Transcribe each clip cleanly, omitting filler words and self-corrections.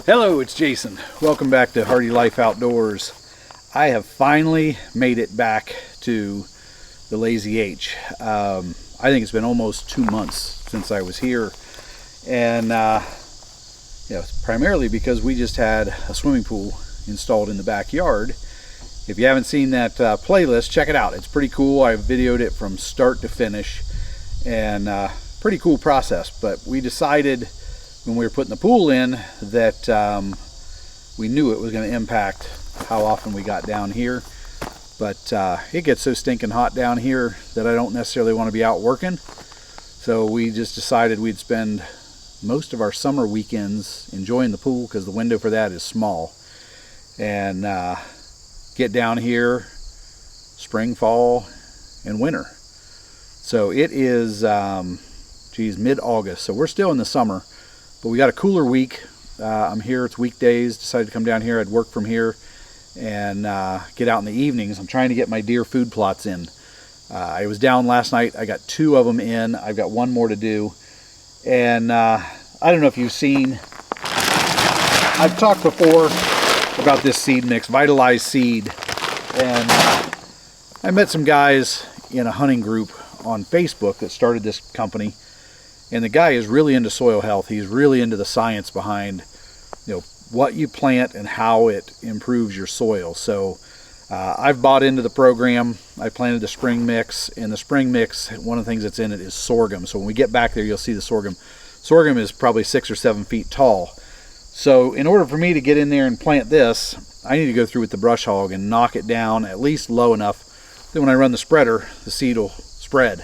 Hello, it's Jason. Welcome back to Hardy Life Outdoors. I have finally made it back to the Lazy H. I think it's been almost 2 months since I was here, and primarily because we just had a swimming pool installed in the backyard. If you haven't seen that playlist, check it out. It's pretty cool. I videoed it from start to finish, and pretty cool process. But we decided when we were putting the pool in that we knew it was going to impact how often we got down here. But it gets so stinking hot down here that I don't necessarily want to be out working. So we just decided we'd spend most of our summer weekends enjoying the pool, because the window for that is small, and get down here spring, fall, and winter. So it is mid-August, so we're still in the summer, but we got a cooler week. I'm here, it's weekdays, decided to come down here. I'd work from here and get out in the evenings. I'm trying to get my deer food plots in. I was down last night. I got 2 of them in. I've got 1 more to do. And I don't know if you've seen, I've talked before about this seed mix, Vitalized Seed. And I met some guys in a hunting group on Facebook that started this company. And the guy is really into soil health. He's really into the science behind, what you plant and how it improves your soil. So I've bought into the program. I planted the spring mix, and the spring mix, one of the things that's in it is sorghum. So when we get back there, you'll see the sorghum. Sorghum is probably 6 or 7 feet tall. So in order for me to get in there and plant this, I need to go through with the brush hog and knock it down at least low enough that when I run the spreader, the seed will spread.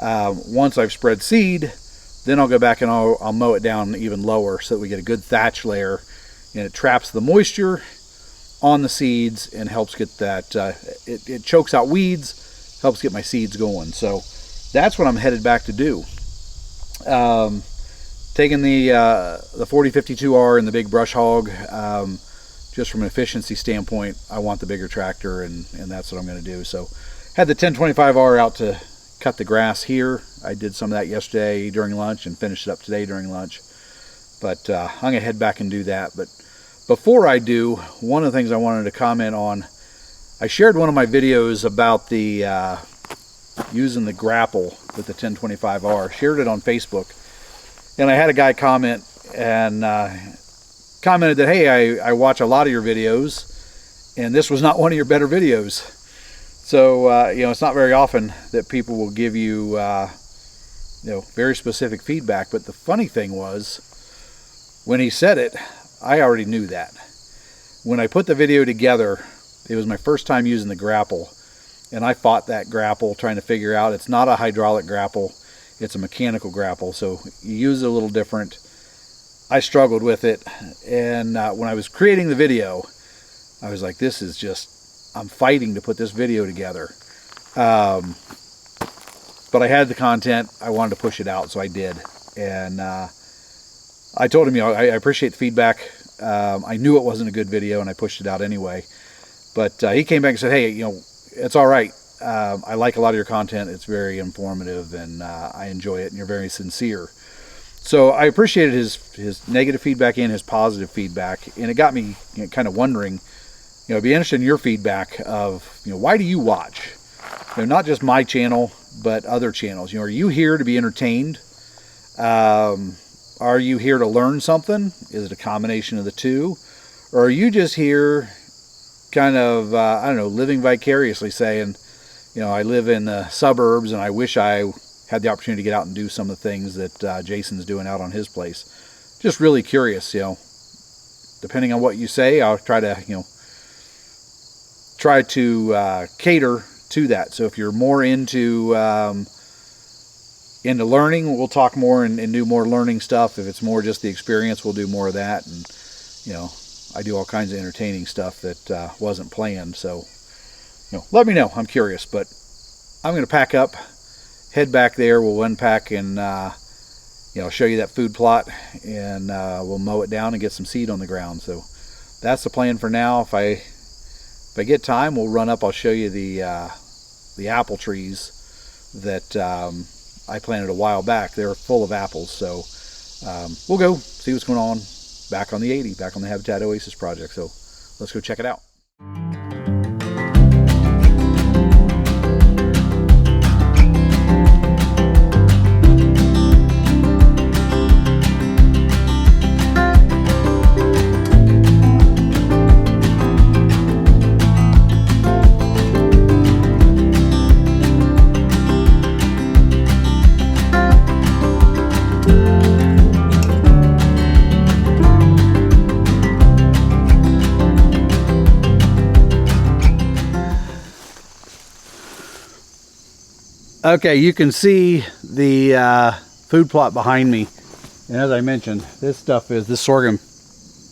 Once I've spread seed, then I'll go back and I'll mow it down even lower so that we get a good thatch layer, and it traps the moisture on the seeds and helps get that, it chokes out weeds, helps get my seeds going. So that's what I'm headed back to do. Taking the 4052R and the big brush hog, just from an efficiency standpoint, I want the bigger tractor, and that's what I'm going to do. So had the 1025R out to cut the grass here. I did some of that yesterday during lunch and finished it up today during lunch. But I'm going to head back and do that. But before I do, one of the things I wanted to comment on, I shared one of my videos about the using the grapple with the 1025R. Shared it on Facebook. And I had a guy comment and commented that, hey, I watch a lot of your videos, and this was not one of your better videos. So, it's not very often that people will give you, very specific feedback. But the funny thing was, when he said it, I already knew that. When I put the video together, it was my first time using the grapple. And I fought that grapple, trying to figure out, it's not a hydraulic grapple, it's a mechanical grapple. So you use it a little different. I struggled with it. And when I was creating the video, I was like, this is just, I'm fighting to put this video together. But I had the content. I wanted to push it out, so I did. And I told him, I appreciate the feedback. I knew it wasn't a good video, and I pushed it out anyway. But he came back and said, hey, it's all right. I like a lot of your content. It's very informative, and I enjoy it, and you're very sincere. So I appreciated his negative feedback and his positive feedback, and it got me kind of wondering, it'd be interested in your feedback of, why do you watch? Not just my channel, but other channels. Are you here to be entertained? Are you here to learn something? Is it a combination of the two? Or are you just here kind of, living vicariously, saying, I live in the suburbs and I wish I had the opportunity to get out and do some of the things that Jason's doing out on his place. Just really curious, depending on what you say, I'll try to cater to that. So if you're more into learning, we'll talk more and do more learning stuff. If it's more just the experience, we'll do more of that. And I do all kinds of entertaining stuff that wasn't planned. So let me know. I'm curious. But I'm going to pack up, head back there. We'll unpack and show you that food plot, and we'll mow it down and get some seed on the ground. So that's the plan for now. If I get time, we'll run up. I'll show you the apple trees that I planted a while back. They're full of apples. So we'll go see what's going on, back on the 80, back on the Habitat Oasis project. So let's go check it out. Okay, you can see the food plot behind me, and as I mentioned, this sorghum,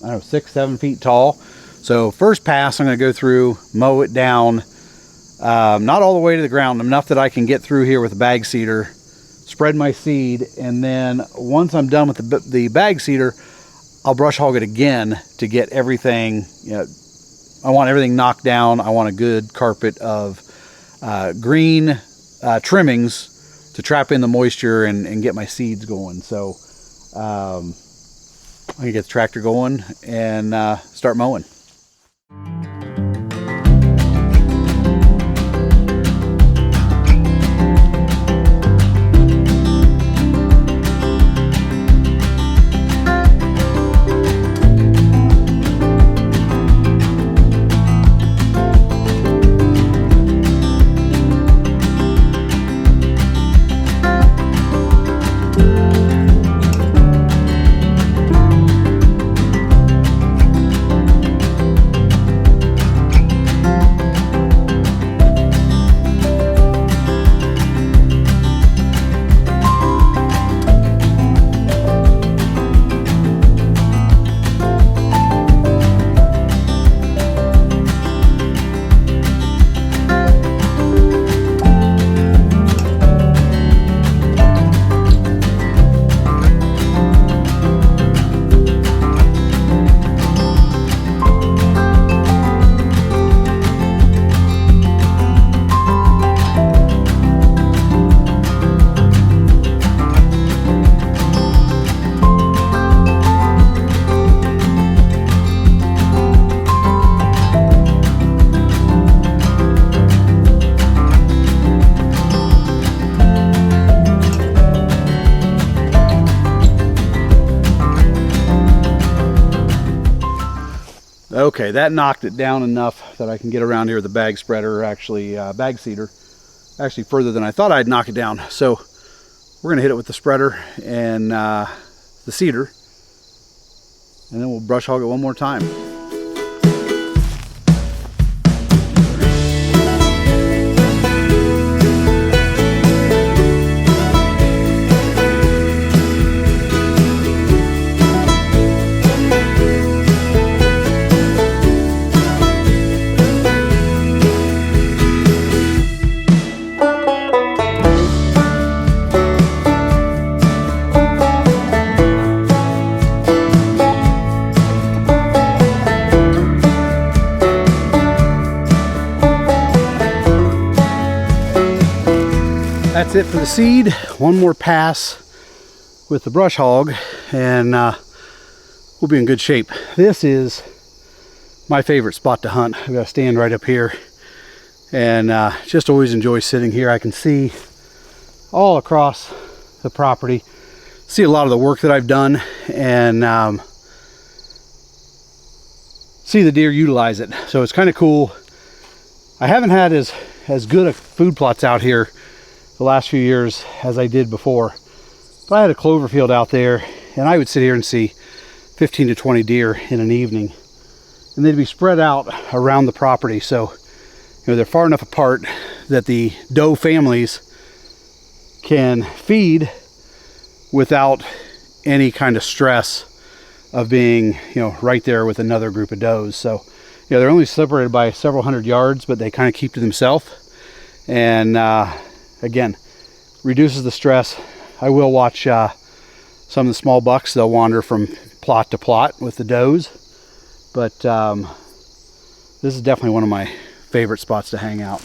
I don't know, 6-7 feet tall. So first pass, I'm going to go through, mow it down, not all the way to the ground, enough that I can get through here with a bag seeder, spread my seed, and then once I'm done with the bag seeder, I'll brush hog it again to get everything, I want everything knocked down. I want a good carpet of green trimmings to trap in the moisture and get my seeds going. So I'm gonna get the tractor going and start mowing. Okay, that knocked it down enough that I can get around here with the bag spreader, actually bag seeder, actually further than I thought I'd knock it down. So we're gonna hit it with the spreader and the seeder, and then we'll brush hog it one more time. That's it for the seed. One more pass with the brush hog and we'll be in good shape. This is my favorite spot to hunt. I've got to stand right up here and just always enjoy sitting here. I can see all across the property, see a lot of the work that I've done, and see the deer utilize it. So it's kind of cool. I haven't had as good a food plots out here the last few years as I did before, but I had a clover field out there and I would sit here and see 15 to 20 deer in an evening, and they'd be spread out around the property. So they're far enough apart that the doe families can feed without any kind of stress of being right there with another group of does. So they're only separated by several hundred yards, but they kind of keep to themselves, and again, reduces the stress. I will watch some of the small bucks. They'll wander from plot to plot with the does, but this is definitely one of my favorite spots to hang out.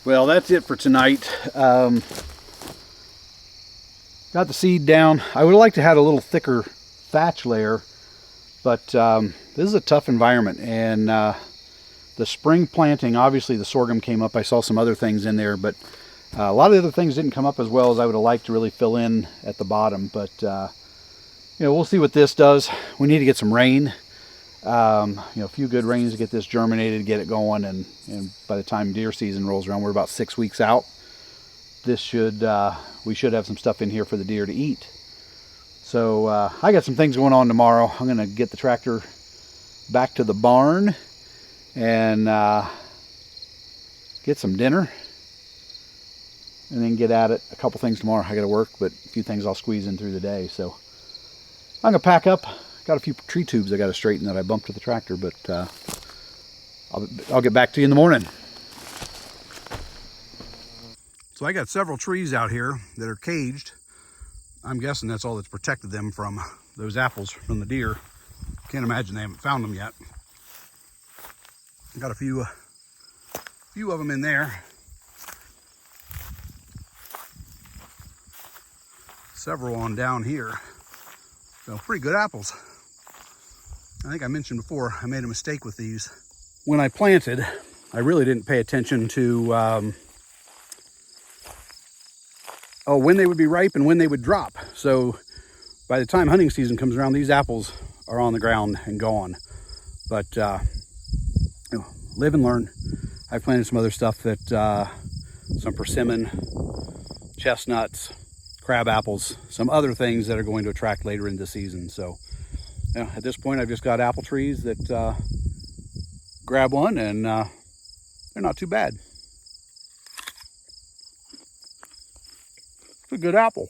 Well, that's it for tonight. Got the seed down. I would have liked to have a little thicker thatch layer, but this is a tough environment. And the spring planting, obviously the sorghum came up. I saw some other things in there, but a lot of the other things didn't come up as well as I would have liked to really fill in at the bottom. But you know, we'll see what this does. We need to get some rain. You know, a few good rains to get this germinated, get it going, and by the time deer season rolls around, we're about 6 weeks out. This should we should have some stuff in here for the deer to eat. So I got some things going on tomorrow. I'm gonna get the tractor back to the barn and get some dinner, and then get at it. A couple things tomorrow. I got to work, but a few things I'll squeeze in through the day. So I'm gonna pack up. Got a few tree tubes I got to straighten that I bumped with the tractor, but I'll get back to you in the morning. So I got several trees out here that are caged. I'm guessing that's all that's protected them from those apples from the deer. Can't imagine they haven't found them yet. Got a few of them in there. Several on down here. So pretty good apples. I think I mentioned before, I made a mistake with these. When I planted, I really didn't pay attention to when they would be ripe and when they would drop. So by the time hunting season comes around, these apples are on the ground and gone. But you know, live and learn. I've planted some other stuff that, some persimmon, chestnuts, crab apples, some other things that are going to attract later in the season. So you know, at this point, I've just got apple trees that grab one, and they're not too bad. It's a good apple.